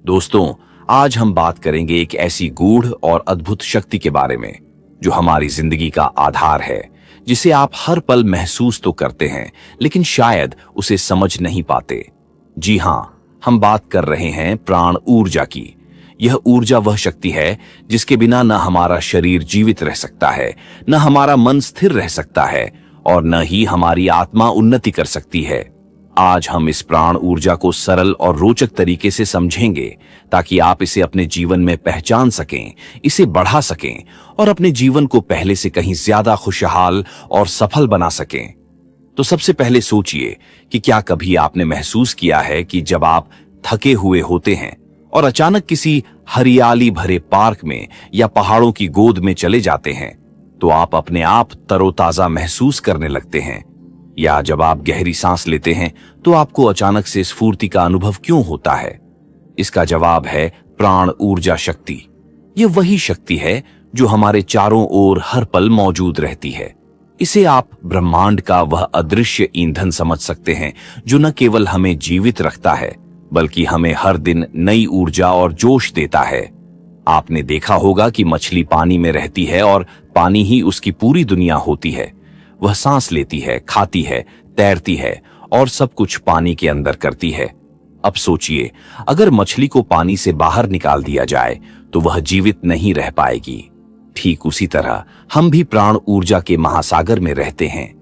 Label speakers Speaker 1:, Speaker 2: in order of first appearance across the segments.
Speaker 1: दोस्तों, आज हम बात करेंगे एक ऐसी गूढ़ और अद्भुत शक्ति के बारे में जो हमारी जिंदगी का आधार है, जिसे आप हर पल महसूस तो करते हैं लेकिन शायद उसे समझ नहीं पाते। जी हां, हम बात कर रहे हैं प्राण ऊर्जा की। यह ऊर्जा वह शक्ति है जिसके बिना न हमारा शरीर जीवित रह सकता है, न हमारा मन स्थिर रह सकता है और न ही हमारी आत्मा उन्नति कर सकती है। आज हम इस प्राण ऊर्जा को सरल और रोचक तरीके से समझेंगे ताकि आप इसे अपने जीवन में पहचान सकें, इसे बढ़ा सकें और अपने जीवन को पहले से कहीं ज्यादा खुशहाल और सफल बना सकें। तो सबसे पहले सोचिए कि क्या कभी आपने महसूस किया है कि जब आप थके हुए होते हैं और अचानक किसी हरियाली भरे पार्क में या पहाड़ों की गोद में चले जाते हैं तो आप अपने आप तरोताजा महसूस करने लगते हैं। या जब आप गहरी सांस लेते हैं तो आपको अचानक से स्फूर्ति का अनुभव क्यों होता है? इसका जवाब है प्राण ऊर्जा शक्ति। यह वही शक्ति है जो हमारे चारों ओर हर पल मौजूद रहती है। इसे आप ब्रह्मांड का वह अदृश्य ईंधन समझ सकते हैं जो न केवल हमें जीवित रखता है बल्कि हमें हर दिन नई ऊर्जा और जोश देता है। आपने देखा होगा कि मछली पानी में रहती है और पानी ही उसकी पूरी दुनिया होती है। वह सांस लेती है, खाती है, तैरती है और सब कुछ पानी के अंदर करती है। अब सोचिए, अगर मछली को पानी से बाहर निकाल दिया जाए तो वह जीवित नहीं रह पाएगी। ठीक उसी तरह हम भी प्राण ऊर्जा के महासागर में रहते हैं।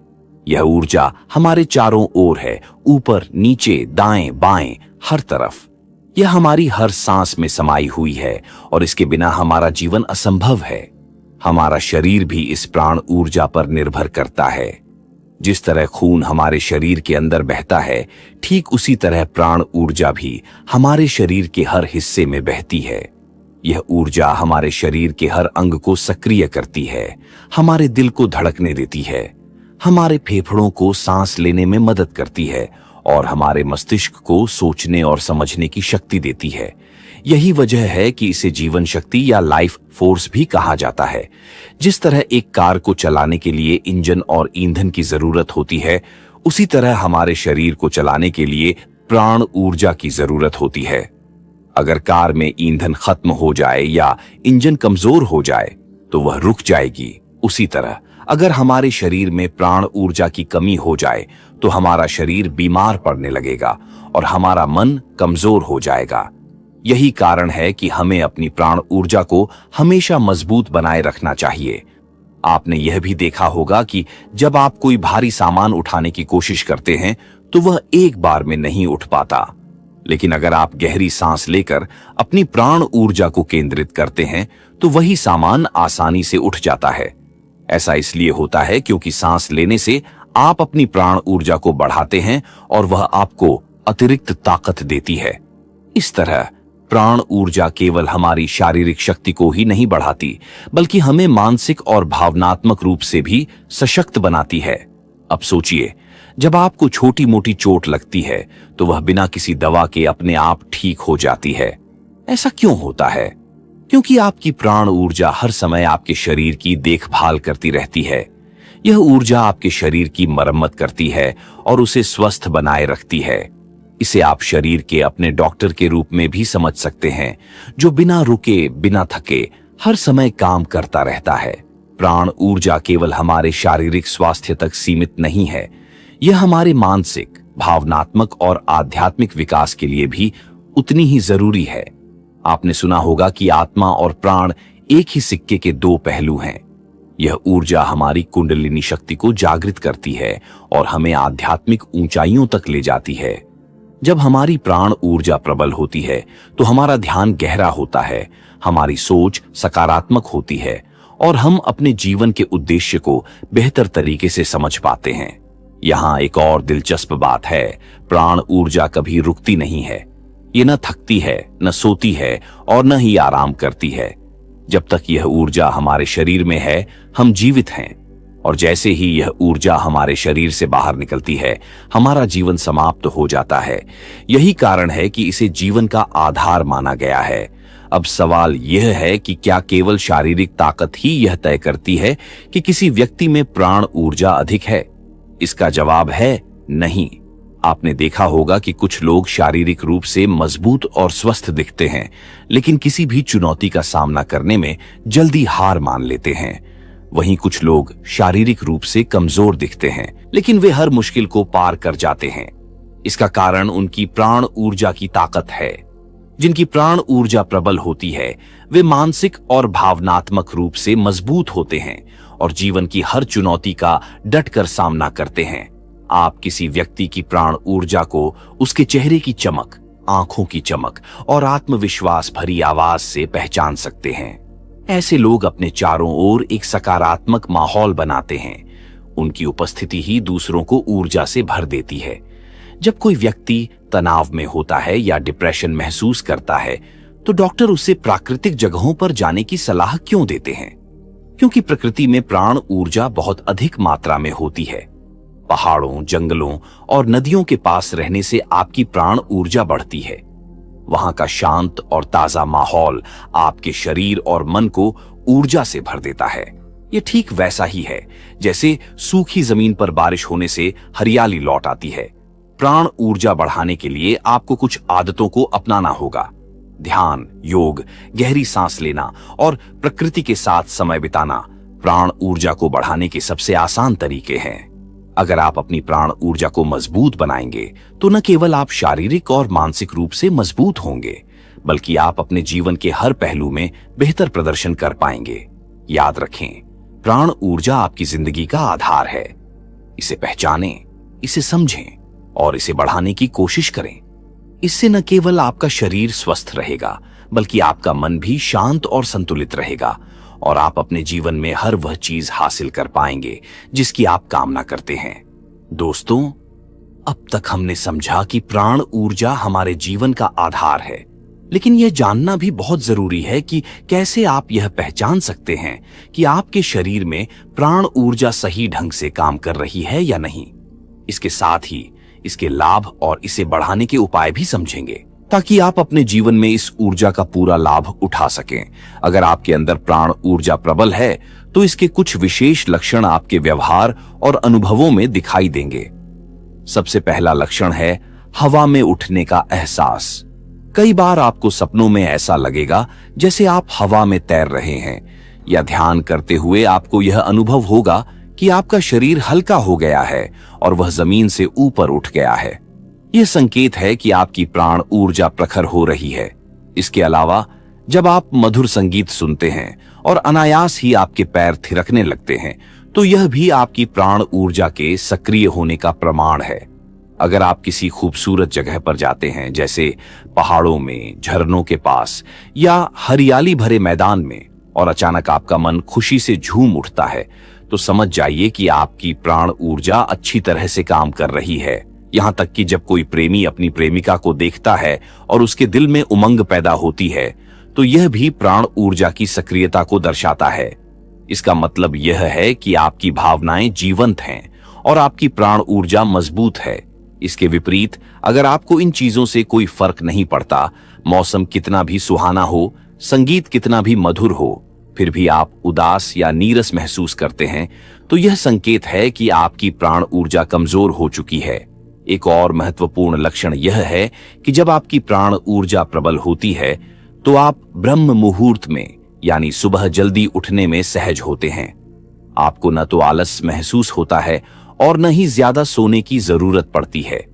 Speaker 1: यह ऊर्जा हमारे चारों ओर है, ऊपर, नीचे, दाएं, बाएं, हर तरफ। यह हमारी हर सांस में समाई हुई है और इसके बिना हमारा जीवन असंभव है। हमारा शरीर भी इस प्राण ऊर्जा पर निर्भर करता है। जिस तरह खून हमारे शरीर के अंदर बहता है, ठीक उसी तरह प्राण ऊर्जा भी हमारे शरीर के हर हिस्से में बहती है। यह ऊर्जा हमारे शरीर के हर अंग को सक्रिय करती है, हमारे दिल को धड़कने देती है, हमारे फेफड़ों को सांस लेने में मदद करती है और हमारे मस्तिष्क को सोचने और समझने की शक्ति देती है। यही वजह है कि इसे जीवन शक्ति या लाइफ फोर्स भी कहा जाता है। जिस तरह एक कार को चलाने के लिए इंजन और ईंधन की जरूरत होती है, उसी तरह हमारे शरीर को चलाने के लिए प्राण ऊर्जा की जरूरत होती है। अगर कार में ईंधन खत्म हो जाए या इंजन कमजोर हो जाए तो वह रुक जाएगी। उसी तरह अगर हमारे शरीर में प्राण ऊर्जा की कमी हो जाए तो हमारा शरीर बीमार पड़ने लगेगा और हमारा मन कमजोर हो जाएगा। यही कारण है कि हमें अपनी प्राण ऊर्जा को हमेशा मजबूत बनाए रखना चाहिए। आपने यह भी देखा होगा कि जब आप कोई भारी सामान उठाने की कोशिश करते हैं तो वह एक बार में नहीं उठ पाता, लेकिन अगर आप गहरी सांस लेकर अपनी प्राण ऊर्जा को केंद्रित करते हैं तो वही सामान आसानी से उठ जाता है। ऐसा इसलिए होता है क्योंकि सांस लेने से आप अपनी प्राण ऊर्जा को बढ़ाते हैं और वह आपको अतिरिक्त ताकत देती है। इस तरह प्राण ऊर्जा केवल हमारी शारीरिक शक्ति को ही नहीं बढ़ाती बल्कि हमें मानसिक और भावनात्मक रूप से भी सशक्त बनाती है। अब सोचिए, जब आपको छोटी मोटी चोट लगती है तो वह बिना किसी दवा के अपने आप ठीक हो जाती है। ऐसा क्यों होता है? क्योंकि आपकी प्राण ऊर्जा हर समय आपके शरीर की देखभाल करती रहती है। यह ऊर्जा आपके शरीर की मरम्मत करती है और उसे स्वस्थ बनाए रखती है। इसे आप शरीर के अपने डॉक्टर के रूप में भी समझ सकते हैं, जो बिना रुके, बिना थके हर समय काम करता रहता है। प्राण ऊर्जा केवल हमारे शारीरिक स्वास्थ्य तक सीमित नहीं है, यह हमारे मानसिक, भावनात्मक और आध्यात्मिक विकास के लिए भी उतनी ही जरूरी है। आपने सुना होगा कि आत्मा और प्राण एक ही सिक्के के दो पहलू हैं। यह ऊर्जा हमारी कुंडलिनी शक्ति को जागृत करती है और हमें आध्यात्मिक ऊंचाइयों तक ले जाती है। जब हमारी प्राण ऊर्जा प्रबल होती है तो हमारा ध्यान गहरा होता है, हमारी सोच सकारात्मक होती है और हम अपने जीवन के उद्देश्य को बेहतर तरीके से समझ पाते हैं। यहाँ एक और दिलचस्प बात है, प्राण ऊर्जा कभी रुकती नहीं है। ये न थकती है, न सोती है और न ही आराम करती है। जब तक यह ऊर्जा हमारे शरीर में है, हम जीवित हैं, और जैसे ही यह ऊर्जा हमारे शरीर से बाहर निकलती है, हमारा जीवन समाप्त हो जाता है। यही कारण है कि इसे जीवन का आधार माना गया है। अब सवाल यह है कि क्या केवल शारीरिक ताकत ही यह तय करती है कि किसी व्यक्ति में प्राण ऊर्जा अधिक है? इसका जवाब है नहीं। आपने देखा होगा कि कुछ लोग शारीरिक रूप से मजबूत और स्वस्थ दिखते हैं, लेकिन किसी भी चुनौती का सामना करने में जल्दी हार मान लेते हैं। वहीं कुछ लोग शारीरिक रूप से कमजोर दिखते हैं, लेकिन वे हर मुश्किल को पार कर जाते हैं। इसका कारण उनकी प्राण ऊर्जा की ताकत है। जिनकी प्राण ऊर्जा प्रबल होती है, वे मानसिक और भावनात्मक रूप से मजबूत होते हैं और जीवन की हर चुनौती का डटकर सामना करते हैं। आप किसी व्यक्ति की प्राण ऊर्जा को उसके चेहरे की चमक, आंखों की चमक और आत्मविश्वास भरी आवाज से पहचान सकते हैं। ऐसे लोग अपने चारों ओर एक सकारात्मक माहौल बनाते हैं। उनकी उपस्थिति ही दूसरों को ऊर्जा से भर देती है। जब कोई व्यक्ति तनाव में होता है या डिप्रेशन महसूस करता है, तो डॉक्टर उसे प्राकृतिक जगहों पर जाने की सलाह क्यों देते हैं? क्योंकि प्रकृति में प्राण ऊर्जा बहुत अधिक मात्रा में होती है। पहाड़ों, जंगलों और नदियों के पास रहने से आपकी प्राण ऊर्जा बढ़ती है। वहां का शांत और ताजा माहौल आपके शरीर और मन को ऊर्जा से भर देता है। ये ठीक वैसा ही है जैसे सूखी जमीन पर बारिश होने से हरियाली लौट आती है। प्राण ऊर्जा बढ़ाने के लिए आपको कुछ आदतों को अपनाना होगा। ध्यान, योग, गहरी सांस लेना और प्रकृति के साथ समय बिताना प्राण ऊर्जा को बढ़ाने के सबसे आसान तरीके हैं। अगर आप अपनी प्राण ऊर्जा को मजबूत बनाएंगे, तो न केवल आप शारीरिक और मानसिक रूप से मजबूत होंगे, बल्कि आप अपने जीवन के हर पहलू में बेहतर प्रदर्शन कर पाएंगे। याद रखें, प्राण ऊर्जा आपकी जिंदगी का आधार है। इसे पहचानें, इसे समझें और इसे बढ़ाने की कोशिश करें। इससे न केवल आपका शरीर स्वस्थ रहेगा, बल्कि आपका मन भी शांत और संतुलित रहेगा और आप अपने जीवन में हर वह चीज हासिल कर पाएंगे जिसकी आप कामना करते हैं। दोस्तों, अब तक हमने समझा कि प्राण ऊर्जा हमारे जीवन का आधार है, लेकिन यह जानना भी बहुत जरूरी है कि कैसे आप यह पहचान सकते हैं कि आपके शरीर में प्राण ऊर्जा सही ढंग से काम कर रही है या नहीं। इसके साथ ही इसके लाभ और इसे बढ़ाने के उपाय भी समझेंगे, ताकि आप अपने जीवन में इस ऊर्जा का पूरा लाभ उठा सकें। अगर आपके अंदर प्राण ऊर्जा प्रबल है, तो इसके कुछ विशेष लक्षण आपके व्यवहार और अनुभवों में दिखाई देंगे। सबसे पहला लक्षण है हवा में उठने का एहसास। कई बार आपको सपनों में ऐसा लगेगा जैसे आप हवा में तैर रहे हैं, या ध्यान करते हुए आपको यह अनुभव होगा कि आपका शरीर हल्का हो गया है और वह जमीन से ऊपर उठ गया है। यह संकेत है कि आपकी प्राण ऊर्जा प्रखर हो रही है। इसके अलावा जब आप मधुर संगीत सुनते हैं और अनायास ही आपके पैर थिरकने लगते हैं, तो यह भी आपकी प्राण ऊर्जा के सक्रिय होने का प्रमाण है। अगर आप किसी खूबसूरत जगह पर जाते हैं, जैसे पहाड़ों में, झरनों के पास या हरियाली भरे मैदान में, और अचानक आपका मन खुशी से झूम उठता है, तो समझ जाइए कि आपकी प्राण ऊर्जा अच्छी तरह से काम कर रही है। यहां तक कि जब कोई प्रेमी अपनी प्रेमिका को देखता है और उसके दिल में उमंग पैदा होती है, तो यह भी प्राण ऊर्जा की सक्रियता को दर्शाता है। इसका मतलब यह है कि आपकी भावनाएं जीवंत हैं और आपकी प्राण ऊर्जा मजबूत है। इसके विपरीत, अगर आपको इन चीजों से कोई फर्क नहीं पड़ता, मौसम कितना भी सुहाना हो, संगीत कितना भी मधुर हो, फिर भी आप उदास या नीरस महसूस करते हैं, तो यह संकेत है कि आपकी प्राण ऊर्जा कमजोर हो चुकी है। एक और महत्वपूर्ण लक्षण यह है कि जब आपकी प्राण ऊर्जा प्रबल होती है, तो आप ब्रह्म मुहूर्त में, यानी सुबह जल्दी उठने में सहज होते हैं। आपको न तो आलस महसूस होता है और न ही ज्यादा सोने की जरूरत पड़ती है।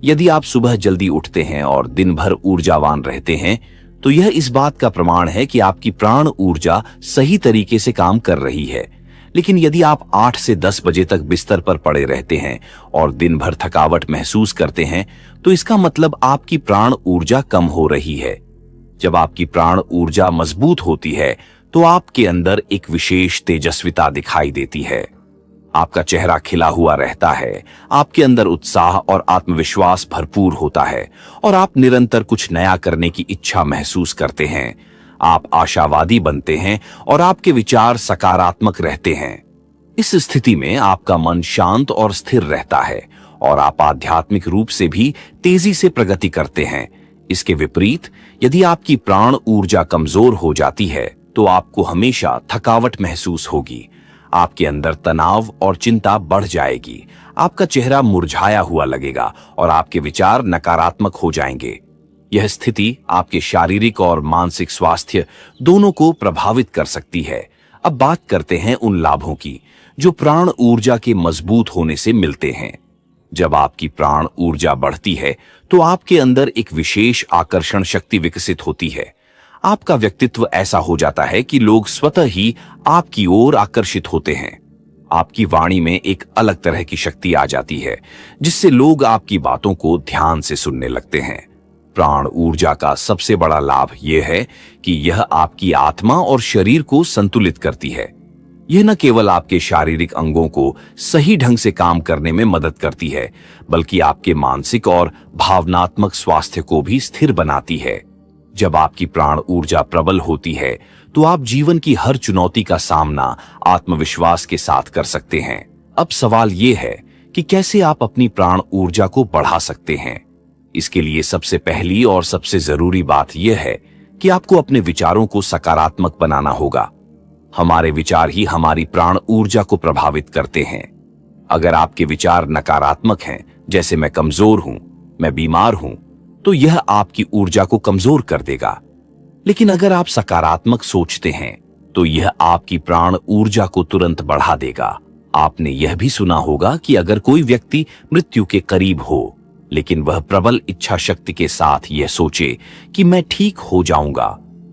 Speaker 1: यदि आप सुबह जल्दी उठते हैं और दिन भर ऊर्जावान रहते हैं, तो यह इस बात का प्रमाण है कि आपकी प्राण ऊर्जा सही तरीके से काम कर रही है। लेकिन यदि आप 8 से 10 बजे तक बिस्तर पर पड़े रहते हैं और दिन भर थकावट महसूस करते हैं, तो इसका मतलब आपकी प्राण ऊर्जा कम हो रही है। जब आपकी प्राण ऊर्जा मजबूत होती है, तो आपके अंदर एक विशेष तेजस्विता दिखाई देती है। आपका चेहरा खिला हुआ रहता है, आपके अंदर उत्साह और आत्मविश्वास भरपूर होता है और आप निरंतर कुछ नया करने की इच्छा महसूस करते हैं। आप आशावादी बनते हैं और आपके विचार सकारात्मक रहते हैं। इस स्थिति में आपका मन शांत और स्थिर रहता है और आप आध्यात्मिक रूप से भी तेजी से प्रगति करते हैं। इसके विपरीत, यदि आपकी प्राण ऊर्जा कमजोर हो जाती है, तो आपको हमेशा थकावट महसूस होगी। आपके अंदर तनाव और चिंता बढ़ जाएगी। आपका चेहरा मुरझाया हुआ लगेगा और आपके विचार नकारात्मक हो जाएंगे। यह स्थिति आपके शारीरिक और मानसिक स्वास्थ्य दोनों को प्रभावित कर सकती है। अब बात करते हैं उन लाभों की जो प्राण ऊर्जा के मजबूत होने से मिलते हैं। जब आपकी प्राण ऊर्जा बढ़ती है तो आपके अंदर एक विशेष आकर्षण शक्ति विकसित होती है। आपका व्यक्तित्व ऐसा हो जाता है कि लोग स्वतः ही आपकी ओर आकर्षित होते हैं। आपकी वाणी में एक अलग तरह की शक्ति आ जाती है जिससे लोग आपकी बातों को ध्यान से सुनने लगते हैं। प्राण ऊर्जा का सबसे बड़ा लाभ यह है कि यह आपकी आत्मा और शरीर को संतुलित करती है। यह न केवल आपके शारीरिक अंगों को सही ढंग से काम करने में मदद करती है, बल्कि आपके मानसिक और भावनात्मक स्वास्थ्य को भी स्थिर बनाती है। जब आपकी प्राण ऊर्जा प्रबल होती है तो आप जीवन की हर चुनौती का सामना आत्मविश्वास के साथ कर सकते हैं। अब सवाल यह है कि कैसे आप अपनी प्राण ऊर्जा को बढ़ा सकते हैं। इसके लिए सबसे पहली और सबसे जरूरी बात यह है कि आपको अपने विचारों को सकारात्मक बनाना होगा। हमारे विचार ही हमारी प्राण ऊर्जा को प्रभावित करते हैं। अगर आपके विचार नकारात्मक हैं, जैसे मैं कमजोर हूं, मैं बीमार हूं, तो यह आपकी ऊर्जा को कमजोर कर देगा। लेकिन अगर आप सकारात्मक सोचते हैं तो यह आपकी प्राण ऊर्जा को तुरंत बढ़ा देगा। आपने यह भी सुना होगा कि अगर कोई व्यक्ति मृत्यु के करीब हो लेकिन वह प्रबल इच्छा शक्ति के साथ यह सोचे कि मैं ठीक हो जाऊंगा,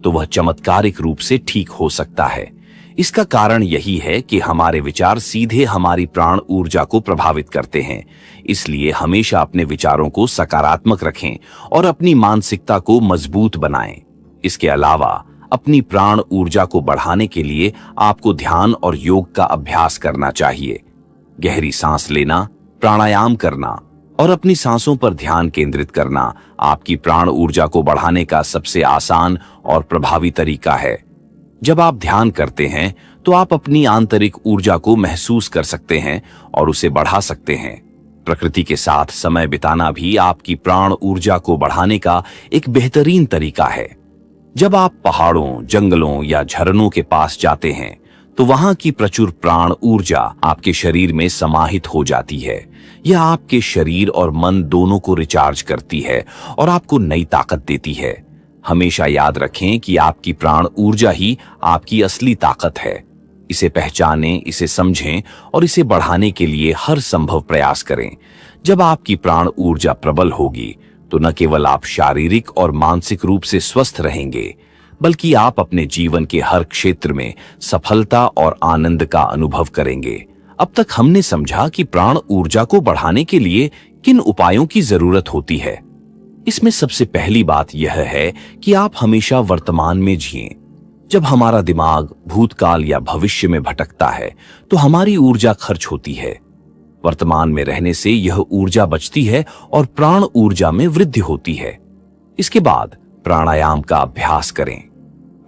Speaker 1: तो वह चमत्कारिक रूप से ठीक हो सकता है। इसका कारण यही है कि हमारे विचार सीधे हमारी प्राण ऊर्जा को प्रभावित करते हैं। इसलिए हमेशा अपने विचारों को सकारात्मक रखें और अपनी मानसिकता को मजबूत बनाएं। इसके अलावा अपनी प्राण ऊर्जा को बढ़ाने के लिए आपको ध्यान और योग का अभ्यास करना चाहिए। गहरी सांस लेना, प्राणायाम करना और अपनी सांसों पर ध्यान केंद्रित करना आपकी प्राण ऊर्जा को बढ़ाने का सबसे आसान और प्रभावी तरीका है। जब आप ध्यान करते हैं तो आप अपनी आंतरिक ऊर्जा को महसूस कर सकते हैं और उसे बढ़ा सकते हैं। प्रकृति के साथ समय बिताना भी आपकी प्राण ऊर्जा को बढ़ाने का एक बेहतरीन तरीका है। जब आप पहाड़ों, जंगलों या झरनों के पास जाते हैं तो वहां की प्रचुर प्राण ऊर्जा आपके शरीर में समाहित हो जाती है। यह आपके शरीर और मन दोनों को रिचार्ज करती है और आपको नई ताकत देती है। हमेशा याद रखें कि आपकी प्राण ऊर्जा ही आपकी असली ताकत है। इसे पहचानें, इसे समझें और इसे बढ़ाने के लिए हर संभव प्रयास करें। जब आपकी प्राण ऊर्जा प्रबल होगी तो न केवल आप शारीरिक और मानसिक रूप से स्वस्थ रहेंगे, बल्कि आप अपने जीवन के हर क्षेत्र में सफलता और आनंद का अनुभव करेंगे। अब तक हमने समझा कि प्राण ऊर्जा को बढ़ाने के लिए किन उपायों की जरूरत होती है। इसमें सबसे पहली बात यह है कि आप हमेशा वर्तमान में जिएं। जब हमारा दिमाग भूतकाल या भविष्य में भटकता है तो हमारी ऊर्जा खर्च होती है। वर्तमान में रहने से यह ऊर्जा बचती है और प्राण ऊर्जा में वृद्धि होती है। इसके बाद प्राणायाम का अभ्यास करें।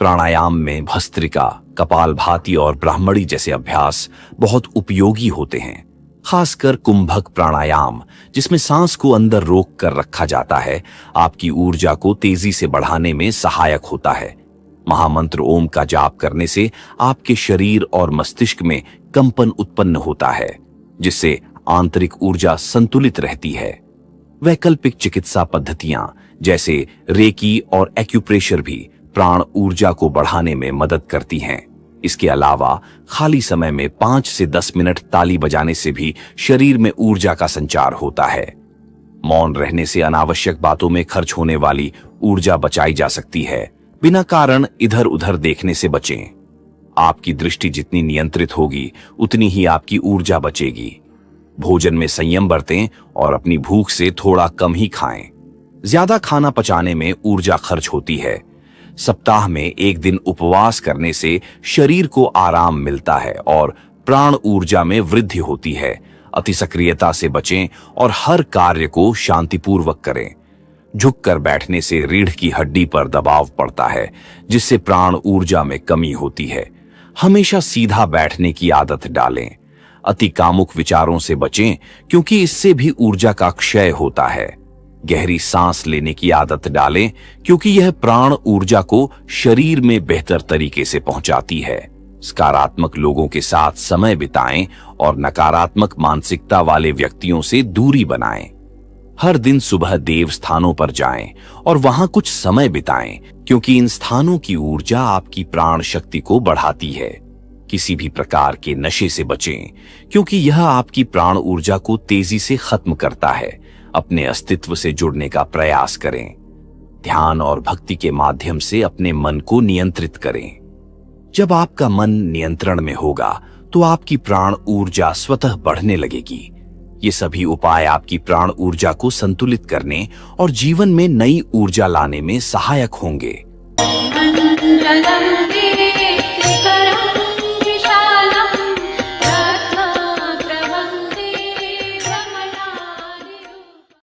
Speaker 1: प्राणायाम में भस्त्रिका, कपालभाति और ब्राह्मणी जैसे अभ्यास बहुत उपयोगी होते हैं। खासकर कुंभक प्राणायाम, जिसमें सांस को अंदर रोक कर रखा जाता है, आपकी ऊर्जा को तेजी से बढ़ाने में सहायक होता है। महामंत्र ओम का जाप करने से आपके शरीर और मस्तिष्क में कंपन उत्पन्न होता है, जिससे आंतरिक ऊर्जा संतुलित रहती है। वैकल्पिक चिकित्सा पद्धतियां जैसे रेकी और एक्यूप्रेशर भी प्राण ऊर्जा को बढ़ाने में मदद करती हैं। इसके अलावा खाली समय में 5 से 10 मिनट ताली बजाने से भी शरीर में ऊर्जा का संचार होता है। मौन रहने से अनावश्यक बातों में खर्च होने वाली ऊर्जा बचाई जा सकती है। बिना कारण इधर उधर देखने से बचें। आपकी दृष्टि जितनी नियंत्रित होगी उतनी ही आपकी ऊर्जा बचेगी। भोजन में संयम बरतें और अपनी भूख से थोड़ा कम ही खाएं। ज्यादा खाना पचाने में ऊर्जा खर्च होती है। सप्ताह में 1 दिन उपवास करने से शरीर को आराम मिलता है और प्राण ऊर्जा में वृद्धि होती है। अतिसक्रियता से बचें और हर कार्य को शांतिपूर्वक करें। झुककर बैठने से रीढ़ की हड्डी पर दबाव पड़ता है, जिससे प्राण ऊर्जा में कमी होती है। हमेशा सीधा बैठने की आदत डालें। अति कामुक विचारों से बचें, क्योंकि इससे भी ऊर्जा का क्षय होता है। गहरी सांस लेने की आदत डालें, क्योंकि यह प्राण ऊर्जा को शरीर में बेहतर तरीके से पहुंचाती है। सकारात्मक लोगों के साथ समय बिताएं और नकारात्मक मानसिकता वाले व्यक्तियों से दूरी बनाएं। हर दिन सुबह देव स्थानों पर जाएं और वहां कुछ समय बिताएं, क्योंकि इन स्थानों की ऊर्जा आपकी प्राण शक्ति को बढ़ाती है। किसी भी प्रकार के नशे से बचें, क्योंकि यह आपकी प्राण ऊर्जा को तेजी से खत्म करता है। अपने अस्तित्व से जुड़ने का प्रयास करें। ध्यान और भक्ति के माध्यम से अपने मन को नियंत्रित करें। जब आपका मन नियंत्रण में होगा तो आपकी प्राण ऊर्जा स्वतः बढ़ने लगेगी। ये सभी उपाय आपकी प्राण ऊर्जा को संतुलित करने और जीवन में नई ऊर्जा लाने में सहायक होंगे।